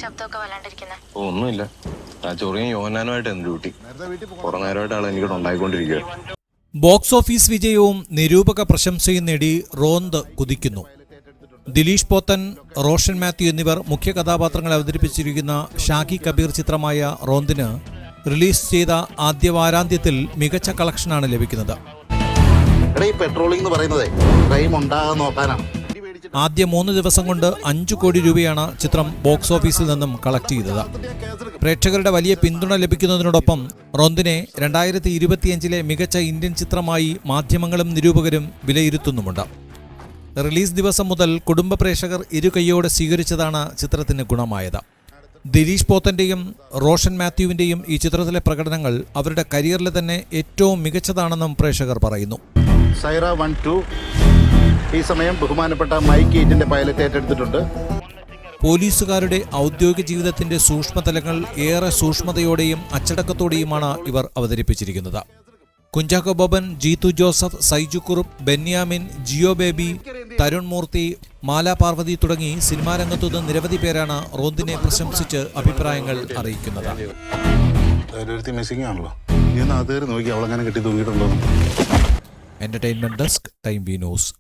ശബ്ദമൊക്കെ വല്ലാണ്ടിരിക്കുന്നേ? ഒന്നുമില്ല, ആ ചൊറിയും യോഹന്നാനുമായിട്ടാണ് ഡ്യൂട്ടി. കുറെ നേരമായിട്ട് ആൾ എനിക്കിട്ട് ഉണ്ടായിക്കൊണ്ടിരിക്കുക. ബോക്സ് ഓഫീസ് വിജയവും നിരൂപക പ്രശംസയും നേടി റോന്ത് കുതിക്കുന്നു. ദിലീഷ് പോത്തൻ, റോഷൻ മാത്യു എന്നിവർ മുഖ്യ കഥാപാത്രങ്ങൾ അവതരിപ്പിച്ചിരിക്കുന്ന ഷാക്കി കബീർ ചിത്രമായ റോന്തിന് റിലീസ് ചെയ്ത ആദ്യ വാരാന്ത്യത്തിൽ മികച്ച കളക്ഷനാണ് ലഭിക്കുന്നത്. ആദ്യ 3 ദിവസം കൊണ്ട് 5 കോടി രൂപയാണ് ചിത്രം ബോക്സ് ഓഫീസിൽ നിന്നും കളക്ട് ചെയ്തത്. പ്രേക്ഷകരുടെ വലിയ പിന്തുണ ലഭിക്കുന്നതിനോടൊപ്പം റോന്തിനെ 2025 മികച്ച ഇന്ത്യൻ ചിത്രമായി മാധ്യമങ്ങളും നിരൂപകരും വിലയിരുത്തുന്നുമുണ്ട്. റിലീസ് ദിവസം മുതൽ കുടുംബ പ്രേക്ഷകർ ഇരുകൈയോടെ സ്വീകരിച്ചതാണ് ചിത്രത്തിന് ഗുണമായത്. ദിലീഷ് പോത്തന്റെയും റോഷൻ മാത്യുവിന്റെയും ഈ ചിത്രത്തിലെ പ്രകടനങ്ങൾ അവരുടെ കരിയറിലെ തന്നെ ഏറ്റവും മികച്ചതാണെന്നും പ്രേക്ഷകർ പറയുന്നു. സൈറ 1-2 ഈ സമയം ബഹുമാനപ്പെട്ട മൈക്ക് 8 പൈലറ്റ് ഏറ്റെടുത്തിട്ടുണ്ട്. പോലീസുകാരുടെ ഔദ്യോഗിക ജീവിതത്തിന്റെ സൂക്ഷ്മതലങ്ങൾ ഏറെ സൂക്ഷ്മതയോടെയും അച്ചടക്കത്തോടെയുമാണ് ഇവർ അവതരിപ്പിച്ചിരിക്കുന്നത്. കുഞ്ചാക്കോ ബോബൻ, ജീതു ജോസഫ്, സൈജു കുറുപ്പ്, ബെന്യാമിൻ, ജിയോ ബേബി, തരുൺ മൂർത്തി, മാല പാർവതി തുടങ്ങി സിനിമാ രംഗത്തുനിന്ന് നിരവധി പേരാണ് റോന്തിനെ പ്രശംസിച്ച് അഭിപ്രായങ്ങൾ അറിയിക്കുന്നത്. Entertainment desk, time B news.